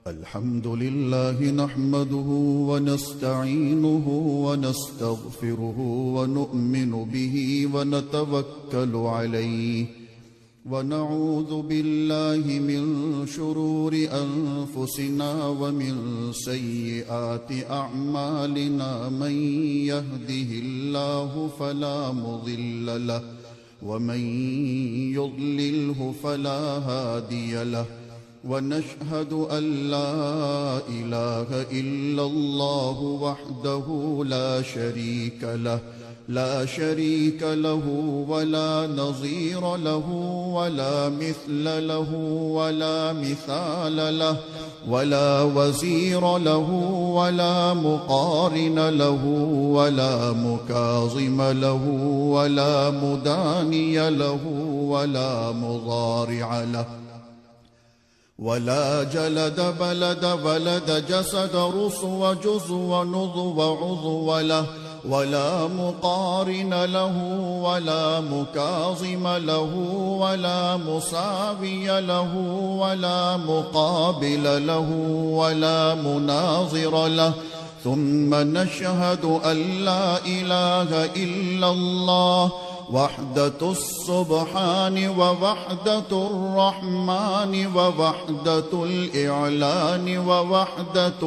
الحمد لله نحمده ونستعينه ونستغفره ونؤمن به ونتوكل عليه ونعوذ بالله من شرور أنفسنا ومن سيئات أعمالنا من يهده الله فلا مضل له ومن يضلله فلا هادي له ونشهد أن لا إله إلا الله وحده لا شريك له ولا نظير له ولا مثل له ولا مثال له ولا وزير له ولا مقارن له ولا مكاظم له ولا مداني له ولا مضارع له ولا جلد بلد جسد رسو جزو نضو عضو له ولا مقارن له ولا مكاظم له ولا مساوي له ولا مقابل له ولا مناظر له ثم نشهد أن لا إله إلا الله وحدة السبحان ووحدة الرحمن ووحدة الإعلان ووحدة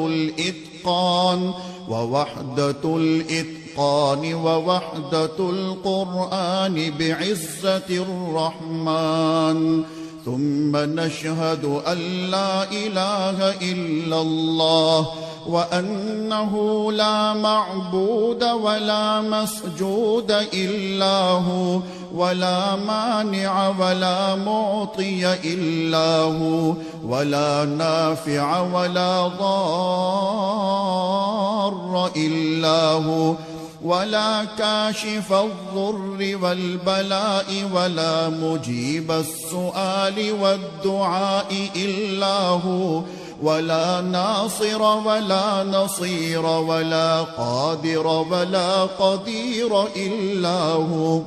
الإتقان ووحدة القرآن بعزة الرحمن ثم نشهد أن لا إله إلا الله وأنه لا معبود ولا مسجود إلا هو ولا مانع ولا معطي إلا هو ولا نافع ولا ضار إلا هو ولا كاشف الضر والبلاء ولا مجيب السؤال والدعاء إلا هو ولا ناصر ولا نصير ولا قادر ولا قدير إلا هو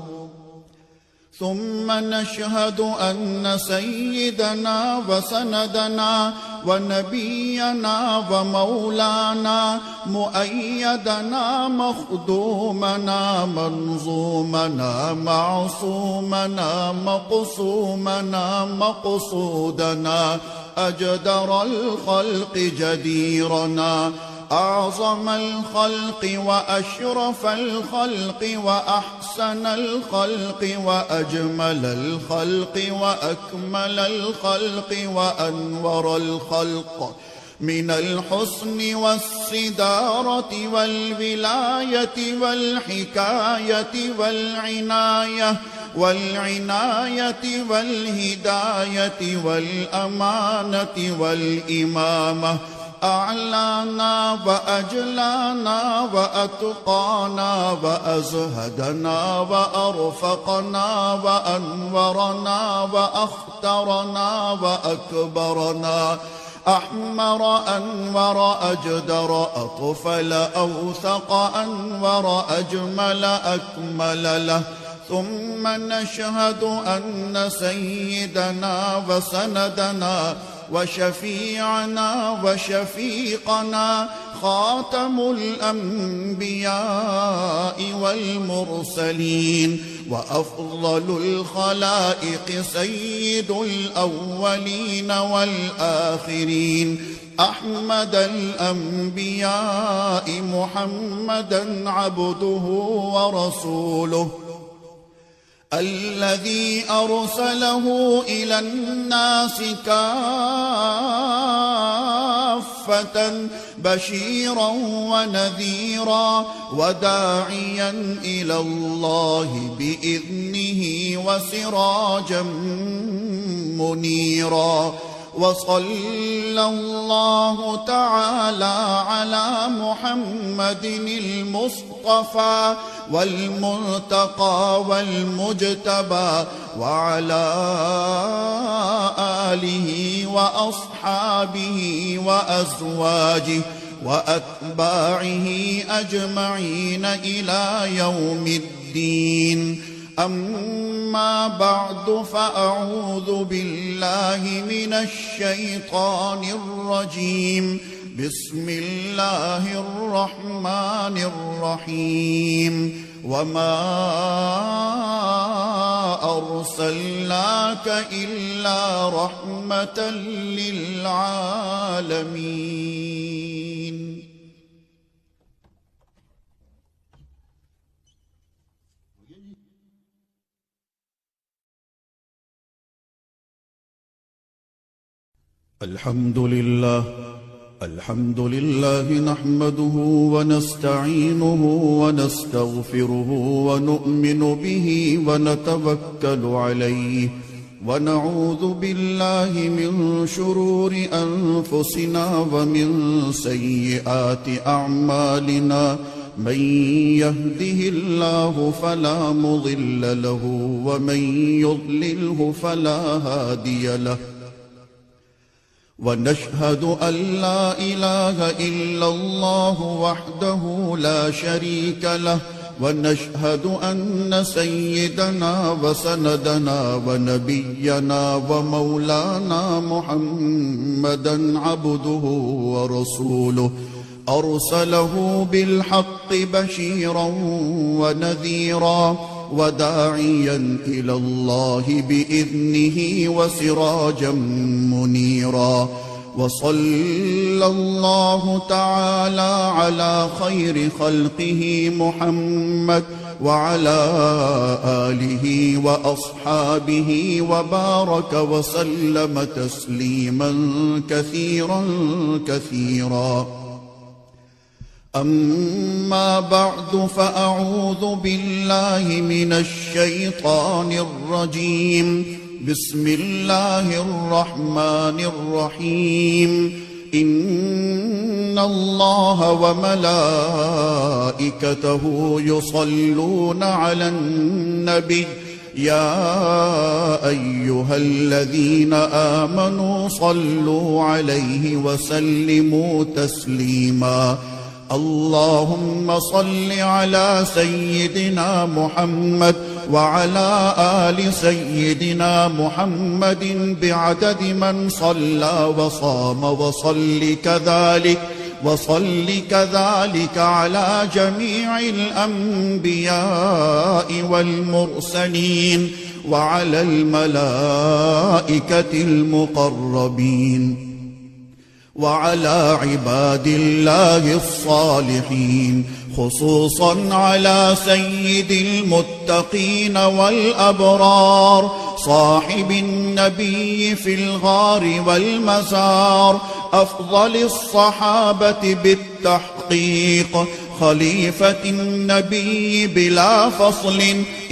ثم نشهد أن سيدنا وسندنا ونبينا ومولانا مؤيدنا مخدومنا منظومنا معصومنا مقسومنا مقصودنا أجدر الخلق جديرنا أعظم الخلق وأشرف الخلق وأحسن الخلق وأجمل الخلق وأكمل الخلق وأنور الخلق من الحسن والصدارة والولاية والحكاية والعناية والهداية والأمانة والإمامة أعلانا وأجلانا وأتقانا وأزهدنا وأرفقنا وأنورنا وأخترنا وأكبرنا أحمر أنور أجدر أطفل أوثق أنور أجمل أكمل له ثم نشهد أن سيدنا وسندنا وشفيعنا وشفيقنا خاتم الأنبياء والمرسلين وأفضل الخلائق سيد الأولين والآخرين أحمد الأنبياء محمدا عبده ورسوله الذي أرسله إلى الناس كافة بشيرا ونذيرا وداعيا إلى الله بإذنه وسراجا منيرا وصلى الله تعالى على محمد المصطفى والمنتقى والمجتبى وعلى آله وأصحابه وأزواجه وأتباعه أجمعين إلى يوم الدين. أما بعد فأعوذ بالله من الشيطان الرجيم. بسم الله الرحمن الرحيم. وما أرسلناك إلا رحمة للعالمين. الحمد لله نحمده ونستعينه ونستغفره ونؤمن به ونتوكل عليه، ونعوذ بالله من شرور أنفسنا ومن سيئات أعمالنا. من يهده الله فلا مضل له ومن يضلله فلا هادي له، ونشهد أن لا إله إلا الله وحده لا شريك له، ونشهد أن سيدنا وسندنا ونبينا ومولانا محمدا عبده ورسوله، أرسله بالحق بشيرا ونذيرا وداعيا إلى الله بإذنه وسراجا منيرا. وصلى الله تعالى على خير خلقه محمد وعلى آله وأصحابه وبارك وسلم تسليما كثيرا كثيرا. أما بعد فأعوذ بالله من الشيطان الرجيم. بسم الله الرحمن الرحيم. إن الله وملائكته يصلون على النبي يا أيها الذين آمنوا صلوا عليه وسلموا تسليما. اللهم صل على سيدنا محمد وعلى آل سيدنا محمد بعدد من صلى وصام، وصل كذلك على جميع الأنبياء والمرسلين وعلى الملائكة المقربين وعلى عباد الله الصالحين، خصوصا على سيد المتقين والأبرار صاحب النبي في الغار والمزار، أفضل الصحابة بالتحقيق، خليفة النبي بلا فصل،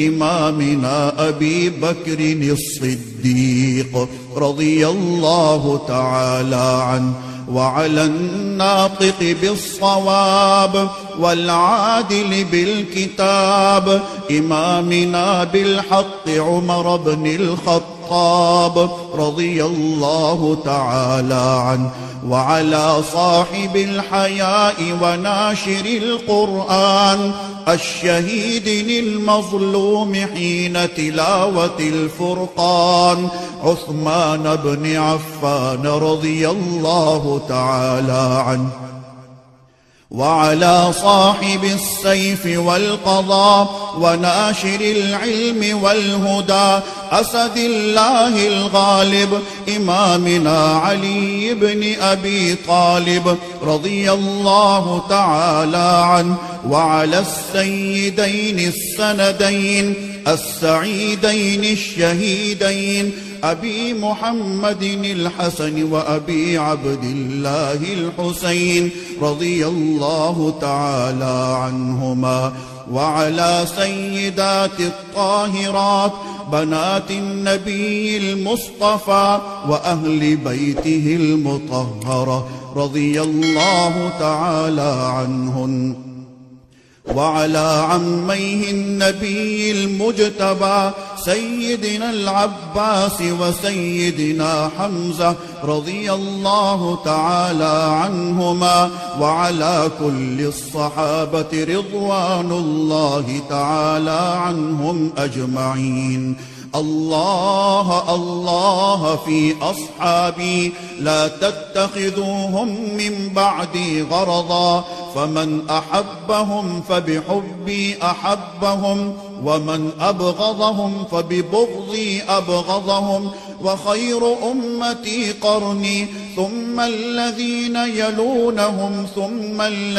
إمامنا أبي بكر الصديق رضي الله تعالى عنه، وعلى الناطق بالصواب والعادل بالكتاب إمامنا بالحق عمر بن الخطاب رضي الله تعالى عنه، وعلى صاحب الحياء وناشر القرآن الشهيد المظلوم حين تلاوة الفرقان عثمان بن عفان رضي الله تعالى عنه، وعلى صاحب السيف والقضاء وناشر العلم والهدى أسد الله الغالب إمامنا علي بن أبي طالب رضي الله تعالى عنه، وعلى السيدين السندين السعيدين الشهيدين أبي محمد الحسن وأبي عبد الله الحسين رضي الله تعالى عنهما، وعلى سيدات الطاهرات بنات النبي المصطفى وأهل بيته المطهرة رضي الله تعالى عنهن، وعلى عميه النبي المجتبى سيدنا العباس وسيدنا حمزة رضي الله تعالى عنهما، وعلى كل الصحابة رضوان الله تعالى عنهم أجمعين. الله الله في أصحابي لا تتخذوهم من بعدي غرضا، فمن أحبهم فبحبي أحبهم، ومن أبغضهم فببغضي أبغضهم، وخير أمتي قرني ثم الذين يلونهم ثم الذين